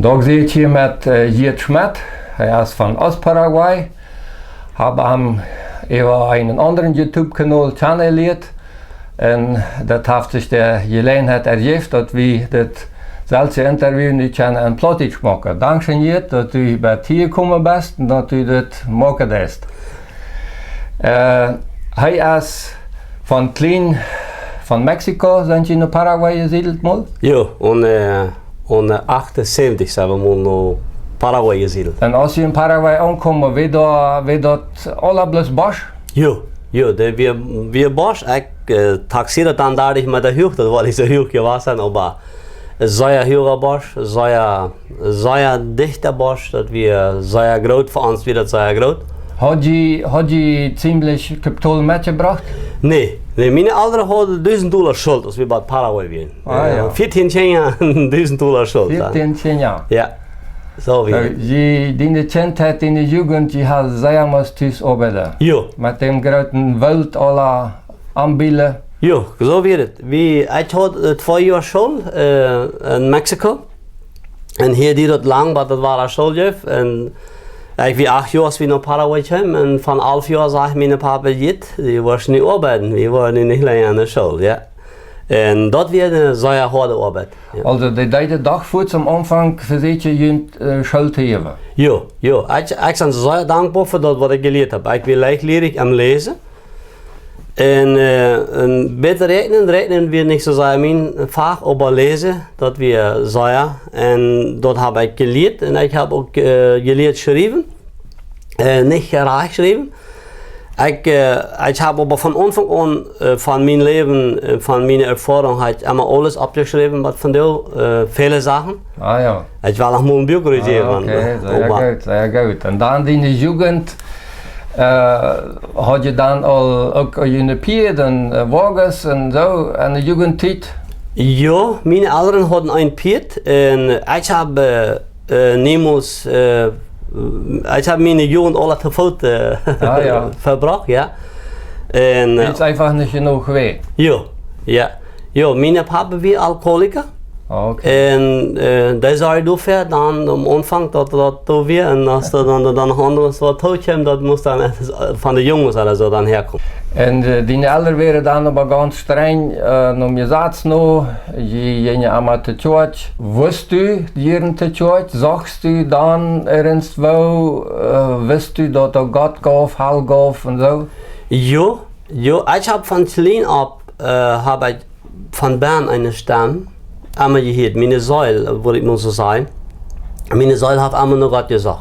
Da sehe ich hier mit Gerd Schmitt, er ist von Paraguay. Habe ihm über einen anderen YouTube-Kanal kennengelernt. Und das hat sich der Gelegenheit ergeben, dass wir das selbe Interview nicht in plattdeutsch machen. Danke Gerd, dass du bei hier gekommen bist und dass du das machen lässt. Er ist von klein von Mexiko, sind Sie in Paraguay gesiedelt mal? Ja, und 78 sind wir mal in Paraguay gesiedelt. Und als Sie in Paraguay ankommen, wie das alles Bosch? Ja, wir Bosch, ich taxiere dann dadurch mit der Höhe, weil ich so hoch gewesen, aber sehr hoher Bosch, sehr dichter Bosch, dass wir sehr groß für uns wieder sehr groß. Hat die ziemlich Kapital mitgebracht? Nee, meine Eltern hatten $1000 Schuld, als wir bei Paraguay waren. Ja. 14 Jahre $1000 Schuld. 14 Jahre? Ja, so wie. Die Kindheit, die Jugend, die hat sehr müssen arbeiten. Ja. Mit dem großen Welt aller Anbieten. Ja, so wird es. Ich hatte 2 Jahre Schule in Mexiko. Und hier die dort lang, aber das war eine Schule. Und ich war 8 Jahre, als wir nach Paraguay kamen. Und von 11 Jahren sagte ich meinem Papa, die wollten nicht arbeiten. Wir waren nicht länger in der Schule. Ja. Und dort wird eine sehr harte Arbeit. Ja. Also, die deine Dag voor zum Anfang für sich Schuld te hebben? Ja. Ich bin sehr dankbar für das, was ich gelernt habe. Ich bin leichtlerig am Lesen. Und bitte rechnen wir nicht so sehr mein Fach, aber lesen, das wir sehr. Und dort habe ich gelernt und ich habe auch gelernt schreiben, nicht reich schreiben. Ich habe aber von Anfang an von meinem Leben, von meiner Erfahrung, immer alles abgeschrieben, was von dir, viele Sachen. Ah ja. Ich will auch mal ein Buch korrigieren. Okay, sehr gut. Und dann in der Jugend had je dan al ook een Pied en wagens en zo in de Jugendzeit? Ja, meine Eltern hatten ein Pied und ich habe niemals, ich habe meine Jugend alle zu Fuß verbracht, ja. Und, ist einfach nicht genug weh? Ja, mein Papa war Alkoholiker. Okay. Und der zei dafür dann am Anfang, dass du wir und als du dann noch anderes was totkommt, das muss dann von den Jungs oder so dann herkommen. Und deine Eltern wären dann aber ganz streng, um je Satz noch, je einmal zur Church. Wusst du, jeden zur Church, sagst du dann irgendwo, wisst du, dass Gott gab, Heil gab und so? Ja, ich habe von klein ab, habe ich von Bern eine Stamm. Einmal gehört, meine Säule, würde ich mal so sagen. Meine Säule hat einmal noch Gott gesagt.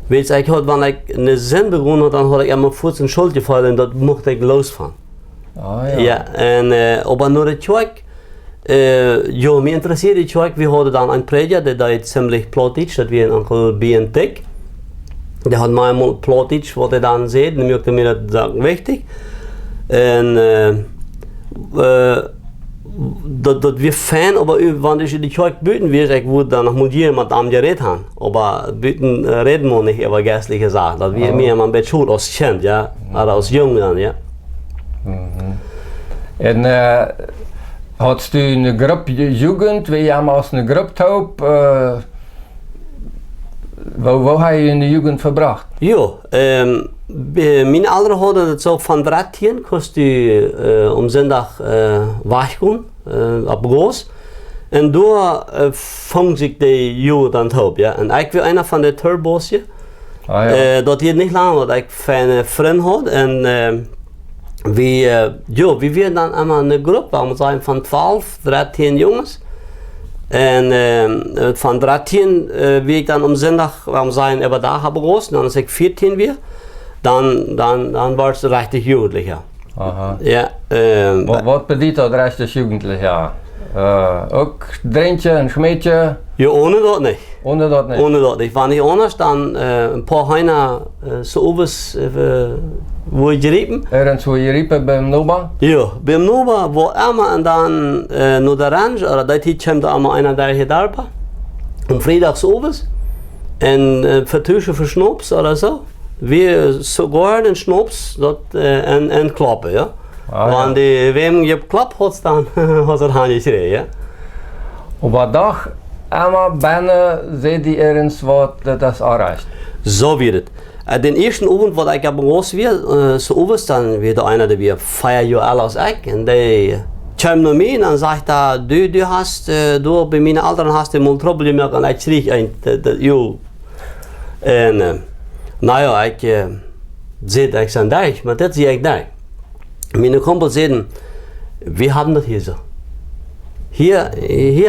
Weil ich halt, wenn ich eine Sinn begonnen habe, dann habe ich einmal Fuß in die Schuld gefallen und dort musste ich losfahren. Ah ja. Und, aber nur die Kirche, mir interessiert die Kirche, wir hatten dann einen Prediger, der da ziemlich plattdeutsch, das war ein Onkel Gerd. Der hat manchmal plattdeutsch, was er dann sieht, und möchte mir das sagen, wichtig. Und, dat wir Fan, aber wenn ich in die Kirche beten will, ich würde dann noch mit jemandem am Gerät haben. Aber beten reden wir nicht über geistliche Sachen. Das wir mir ein bisschen schon aus Kind, ja, oder aus Jung dann, ja. Und hast du eine Gruppe Jugend, wie je aus einer Gruppe taub, wo hast du in der Jugend verbracht? Ja, meine Eltern hatten das so von 13, kannst du am Sonntag wachgehen, ab groß. Und da fangen sich die Jugend dann taub, ja. Und ich war einer von den Turbos hier. Dat geht nicht lange, weil ich eine Freundin hatte. Und wir waren dann einmal eine Gruppe, wir sagen von 12, 13 Jungs. Und von 13 wie ich dann am Sonntag, wir sagen, aber da habe groß, dann ist ich 14 wir. Dann war es richtig Jugendlicher. Aha. Ja, was bedeutet das richtig Jugendlicher? Auch Drentje und Schmiedje? Ja, ohne das nicht. Ohne das nicht? Ohne das nicht. Wenn nicht anders, dann ein paar Heiner so was, wo ich geriepen. Irgendwo geriepen beim Noba? Ja, beim Noba, wo immer und dann nur der Range, oder da kommt da immer einer, der hier da war. Und freitags oben. Und vertuschen für Schnaps oder so. Wir sogar den Schnaps dort en klappen, ja. Want wem je klap had, dan was het handje schreeuwen, ja. Aber doch, einmal bijna seht ihr ergens, was das erreicht. So wird es. Den ersten Abend, wo ich aber groß wird, so oberst, dann wird einer, der wir feiern ja alles ich. Und der kommt noch mir und dann sagt er, du hast, du bei meinen Eltern hast du mal Trouble gemacht und ich schrie ein, jo. Und, naja, ich sehe ich an dich, aber das sehe ich nicht. Meine Kumpel sagen, wir haben das hier so. Hier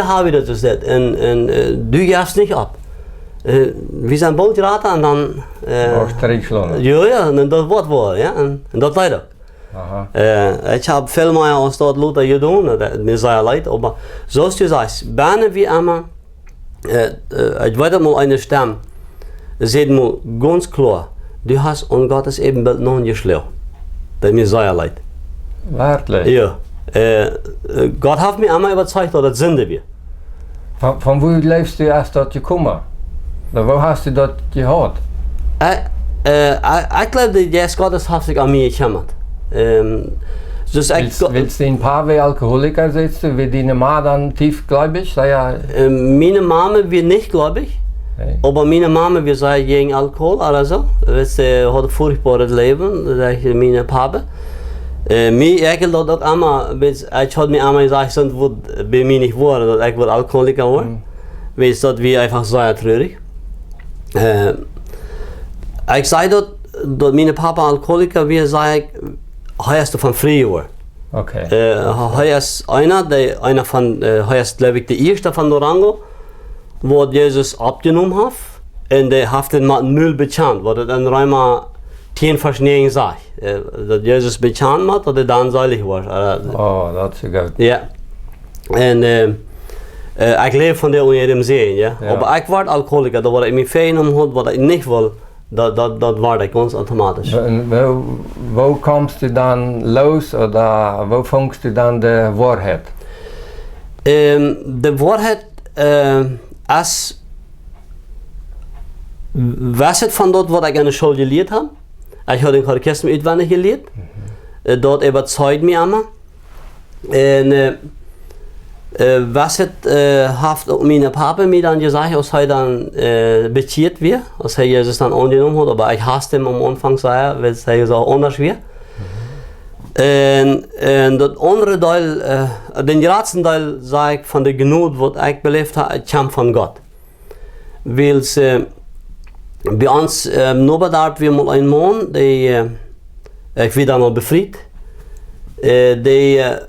habe ich das jetzt und du gehst nicht ab. Wir sind Bootraten und dann... ja, und das wordt wel, ja, en dat leidt ook. Ik heb veel meer als dat Luther gedaan, mir sei leid, aber so ist es gesagt, bijna wie immer, ich weiß mal eine Stimme, sagt mir ganz klar, du hast an Gottes Ebenbild noch nicht geschlagen. Das mir sei leid. Wirklich? Ja. Gott hat mich einmal überzeugt, dass das Sünde wird. Von wo lebst du erst dort gekommen? Wo hast du dort gehört? Ich glaube, dass Gottes hat sich an mich gekümmert. Willst du in Paraguay Alkoholiker sitzen, wie deine Mama dann tiefgläubig? Meine Mama wird nicht gläubig, aber meine Mama wird sagen gegen Alkohol oder so. Sie hat ein furchtbares Leben, meine Papa. Mir ärgert das auch immer, ich habe mir einmal gesagt, dass bei mir nicht war, dass ich Alkoholiker war. Weil das wie einfach sehr traurig. Ich sage dort, dass meine Papa Alkoholiker war, sage ich, heißt von früher. Okay. Heißt einer von, heißt glaube ich der erste von Durango, wo Jesus abgenommen hat und der hat den mit null bekannt, wo dann einmal 10 Verschneien sagt, dass Jesus bekannt hat oder dann seilig war. Oh, das ist gut. Ja. Und ich lebe von der unter dem See, ja. Aber ich war Alkoholiker, da war ich mir fein was ich nicht will, das war ich ganz automatisch. Wo kommst du dann los oder wo fängst du dann die Wahrheit? Die Wahrheit ist, was ist von dort, was ich an der Schule gelernt habe. Ich habe den Katechismus auswendig gelernt. Dort überzeugt mich immer. Was hat meine Papa mir dann gesagt, als er dann bezieht wird, als er Jesus dann angenommen hat, aber ich hasste ihn am Anfang sehr, weil es gesagt anders wird. Und das andere Teil, den letzten Teil, sage ich, von der Gnade, was ich belebt habe, kam von Gott. Weil bei uns im Noberdarf wir mal einen Mann, der ich wieder mal befreit. Der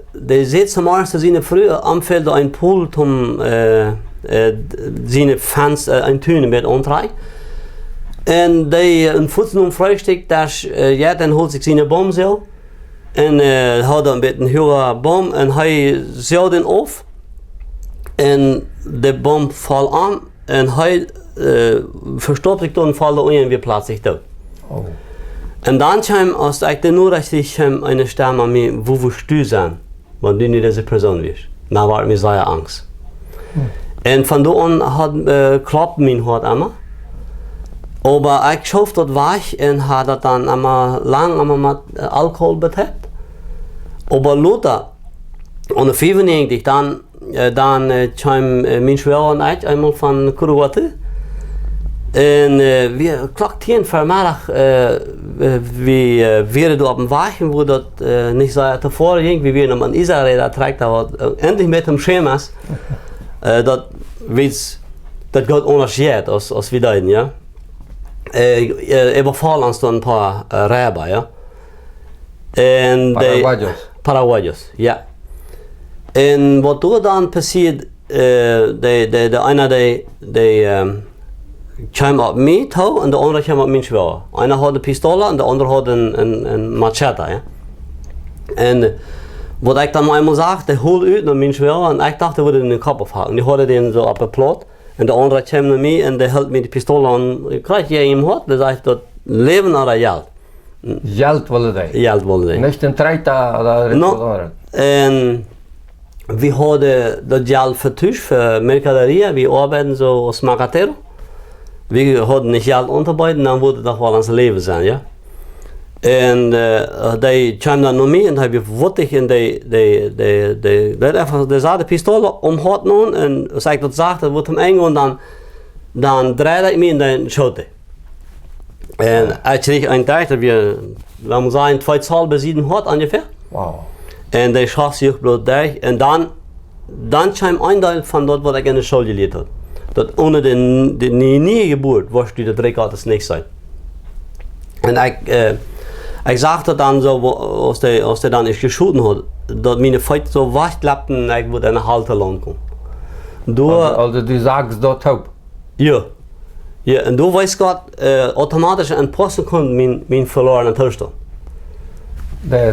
sitzt am Morgen seine Früh am Feld ein Pool, um seine Fenster ein Töne mit antreiben. Und der in Futzen frühstückt, dass dann holt sich seine Baum so und hat dann mit einem höheren Baum und er saugt den auf und der Baum fällt an und er verstopft sich und fällt und wir plötzlich tot. Oh. Und dann kam aus der nur richtig eine Stimme an mir, wo willst du sein, wenn du nicht diese Person bist. Da war mir sehr Angst. Und von da an klappt mein Hart immer. Aber ich schaff dort weich und habe dann immer lang mit Alkohol betreibt. Aber Luther, und 95, dann kam mein Schwester und ich einmal von Paraguay. Und wir klockten Vermiddag, wir waren auf dem Wagen, wo das nicht so davor ging, wie wir noch in Israel da trägt, aber endlich mit dem Schemas, das Gott unterscheidet als wir da, ja. Überfallen uns dann ein paar Räber, ja. Paraguayos, ja. Und was da dann passiert, einer der kam auf mich und der andere kam auf mich schwer. Einer hat eine Pistole und der andere hat ein Machete. Ja? Und was ich dann einmal sagte, der holt aus nach mich schwer und ich dachte, er würde den Kopf aufhaken. Ich hatte den so abgeplot und der andere kam nach mir und der hält mir die Pistole und ich kriege ja ihm Hort, der sagt, das Leben oder Geld. Geld wollen die? Geld wollen die. Nicht ein Treiter oder etwas anderes? Und wir haben das Geld vertuscht für Mercaderia, wir arbeiten so als Magatero. Wir hatten nicht Geld unterbreiten, dann würde das wohl ans Leben sein, ja. En die kwam dan naar mij en heb je wottig in de zade pistool omhouden en als ik dat zag, dat wordt hem eng dan draaide ik me en dan schoot. En ik kreeg een tijd dat we, laten we zeggen, 2,7 had ongeveer. Wow. En die schoot zich bloot dicht en dan kwam een deel van dat wat ik in de school geleerd had. Dat onder de nieuwe geboorte was die de 3 kaarten niks zijn. En ik zag dat dan zo, als hij dan is geschoten had, dat mijn voeten zo wegklapten en ik wordt in een halte lang kom. Also du sagst dort taub? Ja. Ja, en toen was ik automatisch een paar seconden mijn verloren toestand.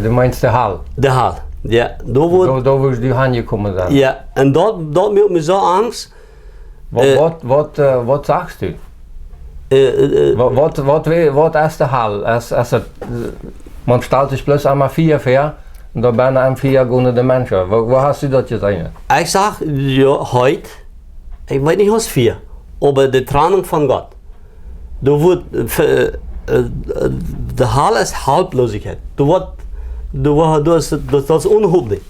Du meinst de hal? De haal, ja. Da wirst du angekommen sein. Ja, en dat maakt me zo angst. Wat sagst du? Wat is de hal? Man stellt sich bloß einmal 4 vor und da werden einem 4 gehende Menschen. Wo hast du das gesehen? Ich sag, ja, heute, ich weiß nicht was 4, aber die Trennung von Gott. De hal ist Haltlosigkeit. Das ist unhöflich.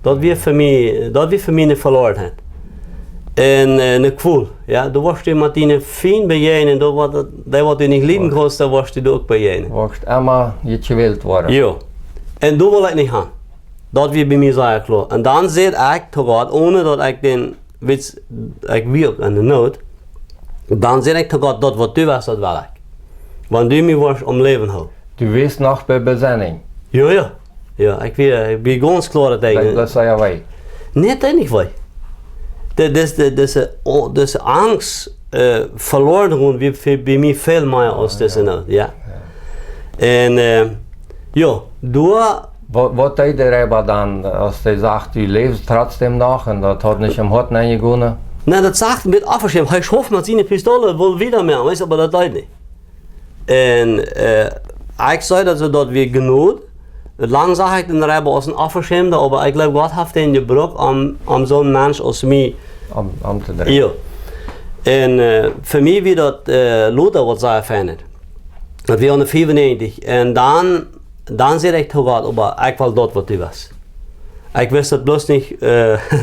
Dat weer voor mij een verlorenheid. En een gevoel, ja, dan was je met een fijn bijeen, dat wat je niet lieben kost, dan was je ook bijeen. Wordt immer niet gewählt worden. Ja, en daar wil ik niet gaan. Dat weer bij mij zeer klaar. En dan zeg ik toch God, ohne dat ik den wits, ik werk aan de nood, dan zeg ik toch God, dat wat du was, dat wil ik. Want du mij was om leven houden. Du wees nog bij bezinning. Ja. Ja, ik ben ganz klaar tegen. Dat zei je wij. Nee, dat niet wij. Deze angst verloren wie bij mij veel meer als deze nood, ja. En ja, door. Wat deed de Rijber dan als hij zegt, u leeft trotzdem nog en dat had niet im Hort gegaan? Nee, dat zegt met afgeschermd. Hij schoft met zijn pistolen wel wieder meer, weißt du, maar dat deed niet. En ik zei dat we genoeg. Lang zag ik de Rijber als een afgeschermde, maar ik glaube, Gott heeft ihn gebruikt om zo'n mens als mij om te dringen. Ja. En voor mij wie dat Luther wat zei fijn. Dat we aan 95 en dan zei ik toch wat, maar ik wil dat wat u was. Ik wist dat bloos niet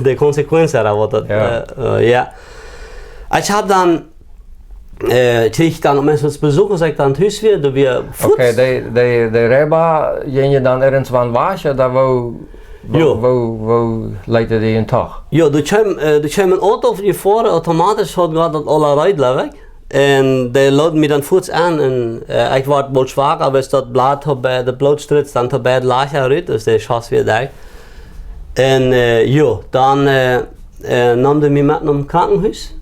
de consequenties wat dat. Ja. Ik heb dan kreeg dan mensen bezoeken, zeg ik dan thuis weer, dat we voet. Oké, de Rijber ging je dan ergens van waschen, daar wo leidde die een toch? Ja, er kwam een auto voor, automatisch had dat alle rijden weg. En die laat me dan voets aan en ik werd wel zwaar, aber dat blad bij de blootstrijd dan bij het laagje uit, dus die schas weer daar. En ja, dan nam de me met naar het krankenhuis.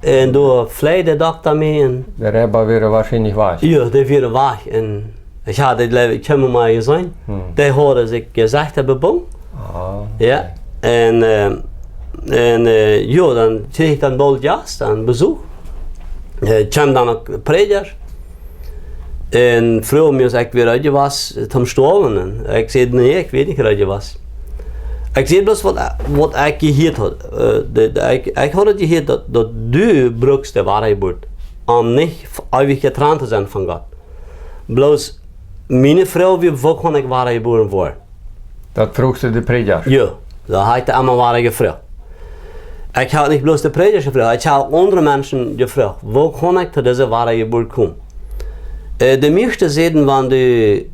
En door vleide de dokter mee en... De Rijber weer waarschijnlijk weg? Ja, die weer weg. En ik had dit leven, ik heb me maar gezien. Die hadden zich gezegd hebben bang. Ja. En ja, dan kreeg ik dan bol gast aan bezoek. Ik kwam dan een prediker. En vroeg me als ik weer uit was, het hem storen. En ik zei nee, ik weet niet waar je was. Ik zei bloos wat ik gehoord had. Ik had het gehoord dat du brukst de waarheid wordt. Om niet eeuwig getrouwd te zijn van God. Bloos, mijn vrouw wie kon ik waarheid geboren worden. Dat vroeg ze de prediker? Ja, dat had ik allemaal waarheid gevraagd. Ik had niet bloos de prediker gevraagd, ik had andere mensen gevraagd. Hoe kon ik tot deze waarheid geboren komen? De meeste zeiden van de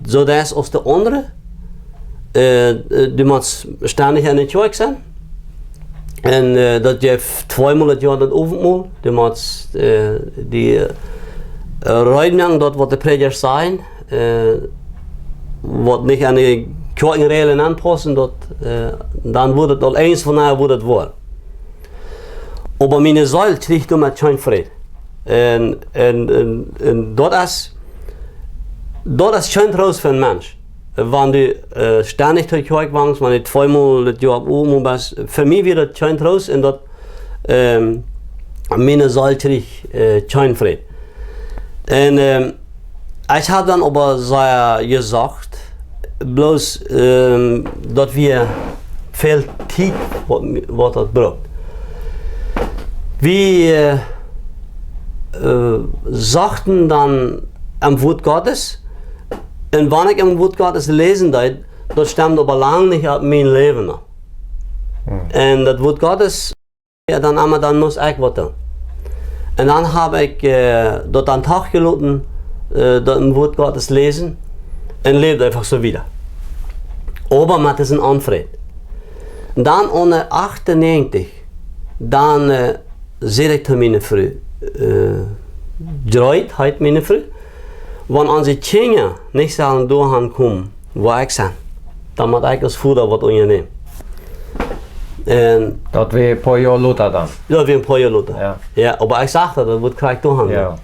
zo dat als de andere. Du moet ständig aan het werk zijn. En dat je 2-maal het jaar dat overmaal. Du moet die rijden dat wat de predikers zijn. Wat niet aan de kerkenregelen aanpassen, dan wordt het al eens van haar wordt het worden. Maar mijn ziel kreeg toen met geen vrede. En dat is geen troost voor een mens. Wanneer du ständig durch die Kirche warst, wanneer du 2-maal het jaar oben bist, für mich wird das kein Trost und dat meine Seele krieg kein Frieden. Und ich habe dann aber sehr gesagt, bloß, dass wir viel Zeit, was das braucht. Wir sagten dann am Wort Gottes, En wanneer ik een woord Gottes lezen deed, dat stemde op lang niet op mijn leven nog. En dat woord Gottes, ja, dan moest ik wat doen. En dan heb ik dat aan het dag gelaten, dat een woord Gottes lezen en leefde einfach zo wieder. Aber met is een onvrede. Dan onder 98, dan zei ik tegen mijn vrouw, draait heet mijn vrouw, want als die kinderen niet zullen doorgaan komen, waar ik zijn, dan moet ik als voeder wat ondernemen. En dat weer een paar jaar later dan? Dat weer een paar jaar later. Ja. Ja, maar ik zag dat wordt krijg doorgaan. Ja.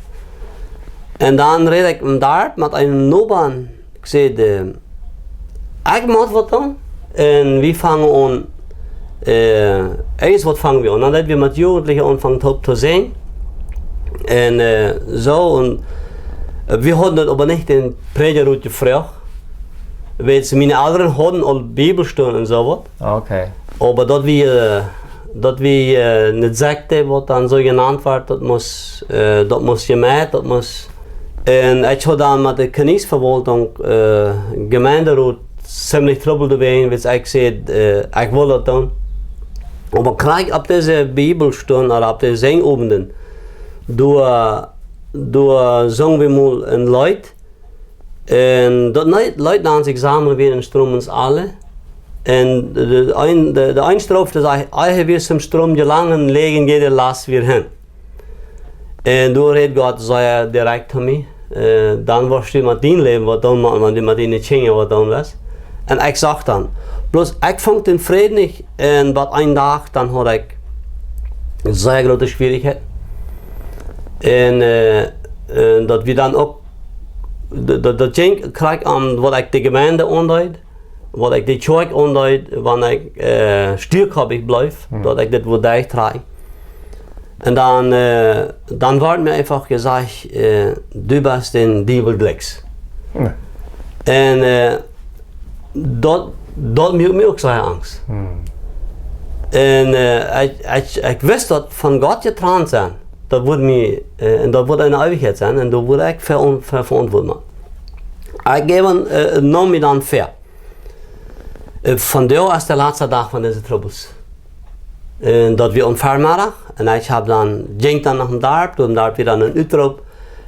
En dan reed ik daar met een loopbaan. Ik zei, ik moet wat doen. En we vangen aan, eens wat vangen we aan. Dan dat we met jugendlichen aanvangen op te zijn. En zo, en we hadden het aber niet in predigeroute gevraagd. Weet ze, mijn ouderen hadden al bibelstunden en zo wat. Okay. Aber dat we niet zeggen wat dan zo genannt wordt, dat moest gemaakt, dat moest. En ik had dan met de kniesverwaltung, gemeenteraad, ziemlich trouble erbij, dus ik zei, ik wil dat doen. Maar krijg op deze bibelstunden, of op deze zingabenden, door zongen we mal een lied. En dat lied dan zich samen weer in stromens alle. En de eindstrofte zei, ik heb weer zo'n stroom gelangen, legen jede last weer hin. En door heeft God zei direct aan mij, dan was je met die leven wat doen, want met die dingen wat doen was. En ik zag dan, plus ik vond het vrede niet, en wat een dag dan had ik een zeer grote schwierigheid. En dat we dan ook, dat ding krijg aan wat ik de gemeente aanduid. Wat ik de kerk aanduid, wanneer ik stuurkrabbig blijf, dat ik dit wil dichtdraai. En dan wordt mir einfach gezegd, du bist een dievelgelijks. En dat maakt me ook zeer angst. En ik wist dat van God getrouwd zijn, dat wordt me, en dat wordt een eeuwigheid zijn, en daar word ik verantwoordelijk. Ik geef nam me dan ver. Vandaar is de laatste dag van deze troubles. Dat we om vermiddag, en ik heb dan, ging dan naar een dorp, toen daar weer dan een uitroep.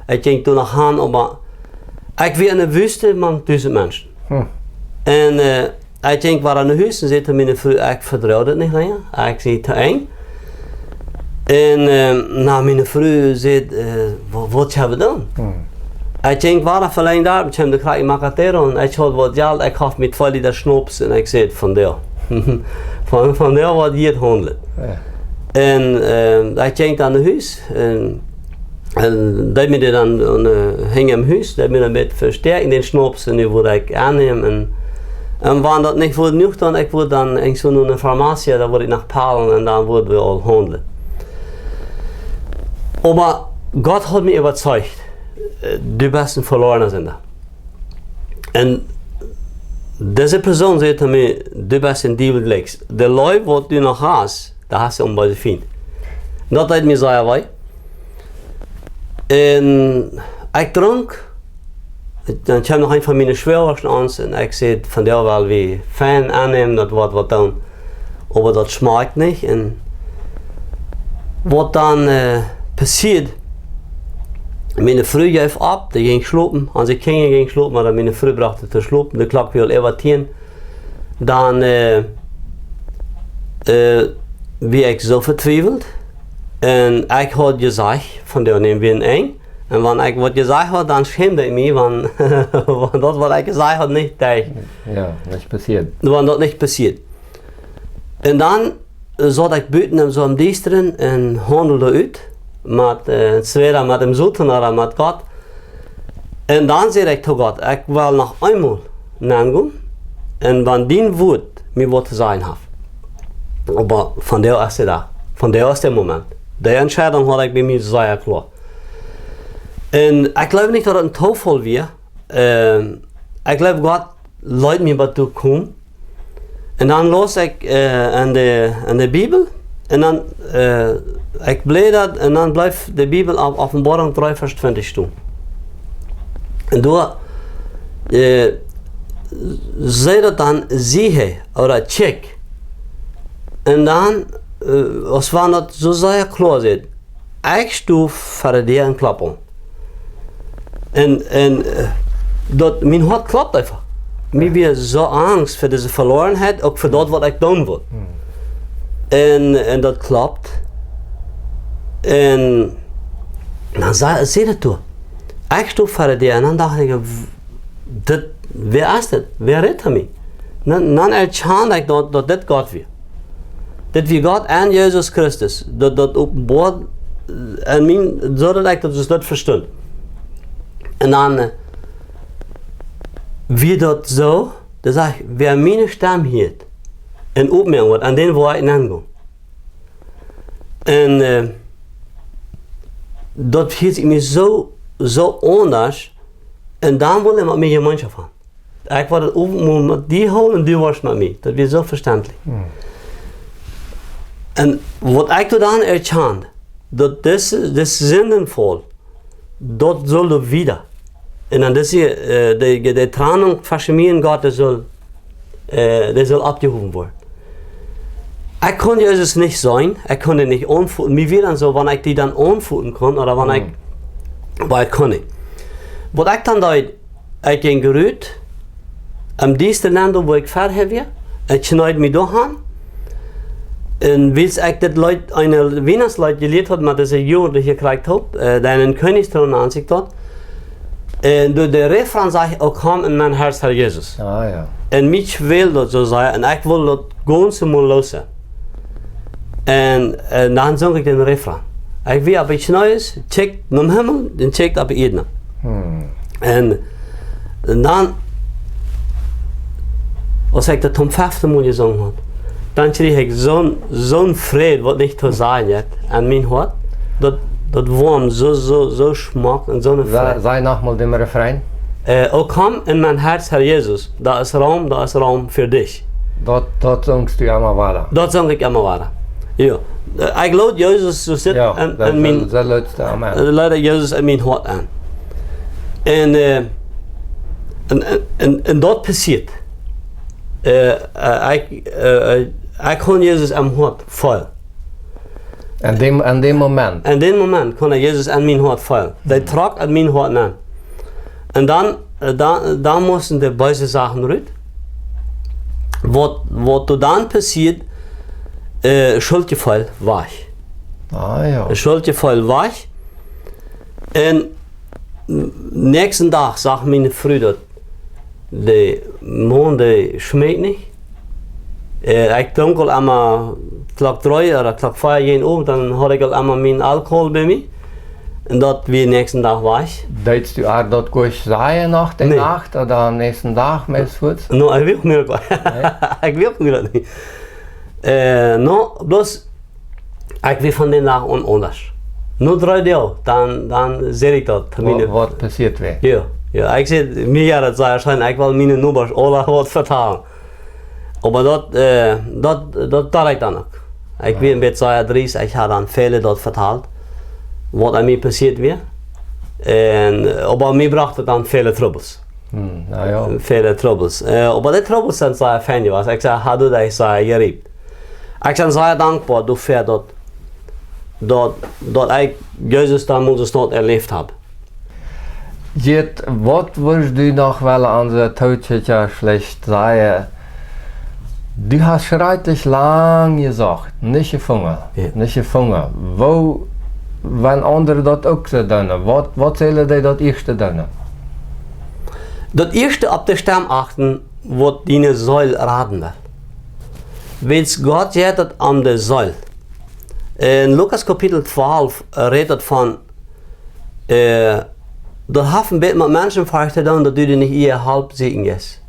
Ik ging toen nog gaan, maar ik weer in de woeste met 1000 mensen. En ik ging waar aan de huis en zei tegen mijn vrouw, ik vertrouwde het niet langer. Ik zei te eng. En mijn vrouw zei, wat hebben we dan? Ik ging waar verleden daar, ik heb de graag in Macatero en ik had wat geld, ik gaf met 2 liter snoeps en ik zei van daar. van daar wat hier het handelen. En ik ging aan de huis en dat me dan hing in huis, dat me dan met versterken den snoeps en die wilde ik aannemen. En wanneer dat niet voor genoeg dan, ik word dan in zo'n farmacie, dan word ik naar Palen en dan worden we al handelen. Maar God had me überzeugt. Du bist ein verlorener Sünder. En deze persoon zei tegen mij, du bist een dievelgelijks. De Leute wat du nog hast, dat hast du om bij de vriend. Dat deed me zeer wij. En ik dronk. Dan kwam nog een van mijn schwierig naar ons en ik zei van daar wel wie fijn aannemen, dat wordt wat dan. Maar dat smaakt niet. En wat dan passiert. Mijn vrouw gaf op, die ging slopen. Als ik ging slopen, maar mijn vrouw bracht het te slopen. De klok wil even 10. Dan wie ik zo vertwijfeld. En ik had gezegd, van daar nemen we een eng. En wanneer ik wat gezegd had, dan schaamde ik me, want dat wat ik gezegd had niet tegen. Ja, niet passiert. Want dat niet passiert. En dan zat ik buiten en zo am diesteren en handelde uit. Met met hem zoetenaar met God. En dan zei ik tot God, ik wil nog eenmaal nagaan. En van die woord me wat te zijn heeft. Maar van daar is de dag. Van daar is het moment. De entscheiding had ik bij mij zeer klaar. En ik geloof niet dat het een toeval weer. Ik geloof God leidt me wat toe komen. En dan las ik aan de Bijbel. En dan ik bleef dat en dan blijft de Bijbel op Openbaring 3 vers 20 staan. En door Zei dat dan zie oder check. En dan, als we dat zo zeer klaar zit, ik stoef voor die een klap om. En dat, mijn hart klopt einfach. Mir weer zo angst voor deze verlorenheid, ook voor dat wat ik doen wil. En dat klopt. En dan zei dat toe. Ik stoef voor die en dan dacht ik, wie is dit? Wie redt mij? Dan erkende ik dat dit God weer. Dat wie God en Jezus Christus, dat openbaar en mij, zodat ik dat dus dat verstond. En dan wie dat zo, dan zeg ik, wie mijn stem hield en opmerkt wordt, en den waar ik naartoe. En dat hield ik me zo anders, en dan wil ik met mij een mandje van. Ik word het ook met die hol en die was met mij. Dat is zo verstandelijk. En wat ik toen dan erkende, dat deze zindenvol, dat zullen wieder. En dan is de Trennung zwischen mir und Gott, die soll abgehoben worden. Ich konnte Jesus nicht sein, ich konnte nicht anfühlen. Mir wird dann so, wenn ich die dann anfühlen kann, oder wenn ich konnte. Was ich dann da, ich ging gerührt, am diesen Länder, wo ich fertig war, ich schneide mich da an. Und wie ich das Leute, eine Weihnachtsleute gelehrt hat, mit dieser Jürgen, die ich gekriegt habe, der einen Königsthron an sich hat, und door de refrein zeg ik, kom in mijn hart, Herr Jesus. Ah, ja. En mij wil dat zo zijn, en ik wil dat gewoon zo maar lossen. En dan zong ik den refrein. Ik weet, als iets nieuws, check naar de hemel, dan check op Eden. En dan, als ik dat om 15 Mal gezongen had, dan kreeg ik zo'n vrede, wat niet te zijn is, aan mijn hart, dat warm, zo smak en zo'n vrede. Sei nochmal dem Refrain. Ook kom in mijn hart, Herr Jesus, da ist Raum für dich. Dat zongst du immer weiter. Dat zong ik immer weiter. Ja. Ik laat Jezus zo zitten en mijn... Dat luidste amen. Laat Jezus in mijn hart aan. En dat passiert. Ik kon Jezus in mijn hart vol. En dem Moment? In dem Moment kon ik Jezus in mijn hart vol. Hij trok in mijn hart aan. En dan moesten de böse Sachen uit. Wat er dan passiert, Schuldgefühl weg. Ah ja. Schuldgefühl weg. En nächsten Tag sagt meine Frau, de man die schmeckt nicht. Ik dronk al einmal klok 3 oder klok 4 jeden Abend, dann had ik al einmal mijn Alkohol bij mij. En dat weer nächsten Tag weg. Deedst du auch dort gleich sein nach der Nacht oder am nächsten Tag meistens? No, ik wil mir dat. Ik wil mir dat niet. No, bloß ik wil van den Tag anders. No 3 Tage, dan zeg ik dat. Wat passiert weer? Ja, ik zeg, mir ja dat zei waarschijnlijk, ik wil mijn nummers alle wat vertalen. Maar dat deed ik dan ook. Ik weet een beetje adres, ik had dan vele dat vertaald. Wat aan mij passiert weer. Maar mij bracht het dan vele troubles. Nou ja. Vele troubles. Maar die troubles zijn zeer fijn was. Ik zei, had u dat zeer geriep. Ik ben zeer dankbaar voor dat ik Jezus dan onze stad erleefd heb. Gerd, wat würdest du noch wel an der Teutscher schlecht sagen? Du hast schrecklich lang gesagt, nicht gefangen, nicht gefangen. Wo, wenn andere dat ook zo doen, wat zullen die dat eerste doen? Dat eerste op de stem achten, wat die Säule raden wil. Wees God zegt het aan de Säule. In Lukas kapitel 12 redt het van, dat heeft een beetje met mensen vaak te doen, dat du niet eher halb zegen is.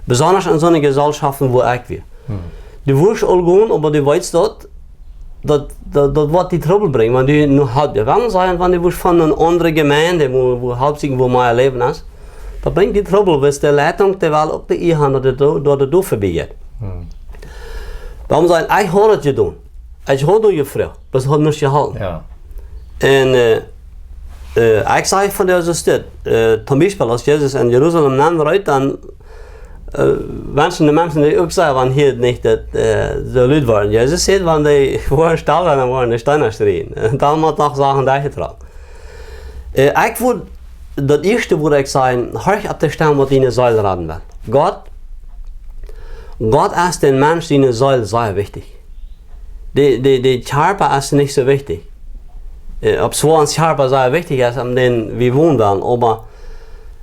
Besonders in zo'n Gesellschaften, wo ik weer. Du wirst al gaan, maar du weißt dat wat die Trouble brengt, want du nur halb gegangen sein, wenn du wirst von einer anderen Gemeinde, wo hauptsächlich wo mein Leben ist, dat bringt die Trouble, weil die Leitung die wel op de E-hand door de doof voorbij gaat. Waarom zijn ik had het gedaan? Ik had het gevraagd, maar ze had niets gehouden. Ja. Ik zei van deze stad, zum Beispiel als Jesus in Jerusalem naam dan de mensen die ook zeggen van hier niet dat zo luid worden. Jezus zegt van die waren stil en dan waren de stenen strijden. En dan moet nog zeggen dat je trouw. Ik wil dat eerste wat ik zei, horch op de stem wat in de zuil raden wil. God is den mens die in de zuil zeer wichtig. Die Charpa ist nicht so wichtig. Ob so ein Charpa sehr wichtig ist, an den wir wohnen werden, aber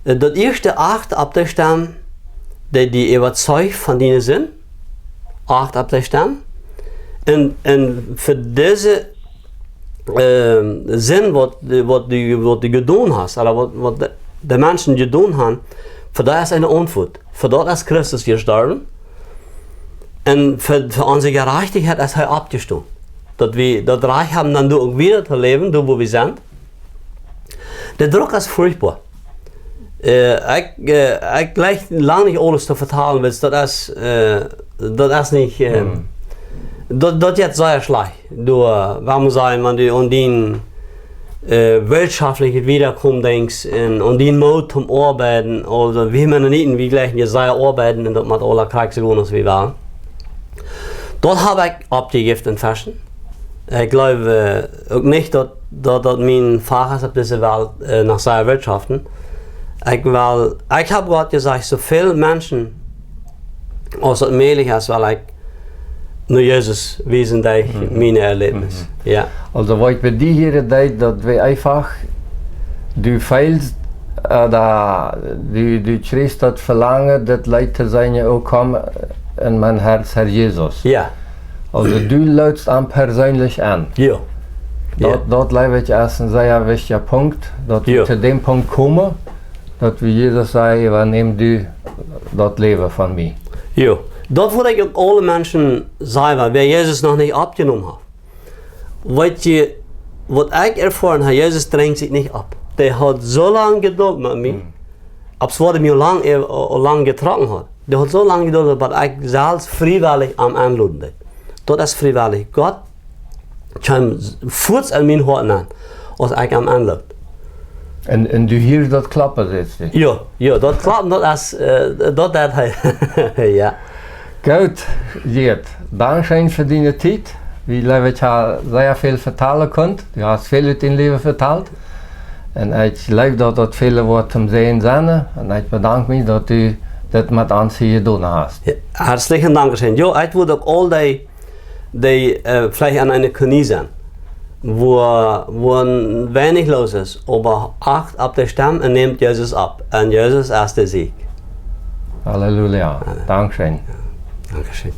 das erste Acht ab der Stamm, die überzeugt von denen sind, Acht ab der Stamm, und für diese Sinn, was die getan hast, oder was die Menschen getan haben, für das ist eine Antwort. Für das ist Christus gestorben. Und für unsere Gerechtigkeit ist er abgestimmt. Dass wir das Reich haben, dann auch wieder zu leben, da wo wir sind. Der Druck ist furchtbar. Ich gleich lange nicht alles zu vertalen, weil das ist nicht, das jetzt sehr schlecht. Warum sagen, man die und den wirtschaftliche Wiederkommen denkst und den Mut zum Arbeiten, oder wie man nicht, wie gleich wir sehr arbeiten, und das mit aller Krieg zu tun, als wir waren. Dort habe ich abgegeben in Fashion. Ich glaube auch nicht, dass mein Fach ist auf dieser Welt nach seiner Wirtschaften. Ich habe Gott gesagt, so viele Menschen, als es möglich ist, weil ich nur Jesus wissen, die meine Erlebnisse. Ja. Also wat bij die hier deed, dat we einfach, du feilst, du schreest dat verlangen, dat Leute zijn je ook komen in mijn hart, Herr Jesus. Ja. Also du lädst an persönlich an. Ja. Dort glaube ich ist ein sehr wichtiger Punkt, dass wir zu dem Punkt kommen, dass wir Jesus sagen, übernehm du das Leben von mir. Ja. Dat würde ich auch alle Menschen sagen, wer Jesus noch nicht abgenommen hat. Was ich erfahren habe, Jesus drängt sich nicht ab. Der hat so lange Geduld mit mir, ob es mir lang getragen hat. Der hat so lange Geduld, dass ich selbst freiwillig am Anladen bin. Das ist freiwillig. Gott kommt kurz an mein Hort an, als ich am Anladen. Und du hörst das klappen jetzt? Ja, das klappt, das ist, ja. Gut, Gerd, danke für deine Zeit. Wie ich sehr viel vertellen konnte. Du hast viel in dein Leben vertelt. Und ich glaube, dass das viele Worte zum Sehen sind. Und ich bedanke mich, dass du das mit uns hier getan hast. Ja, herzlichen Dank. Ja, ich würde auch all die vielleicht an einer Knie sein, wo wenig los ist, aber acht ab der Stamm und nimmt Jesus ab. Und Jesus ist der Sieg. Halleluja. Dankeschön. Dankeschön.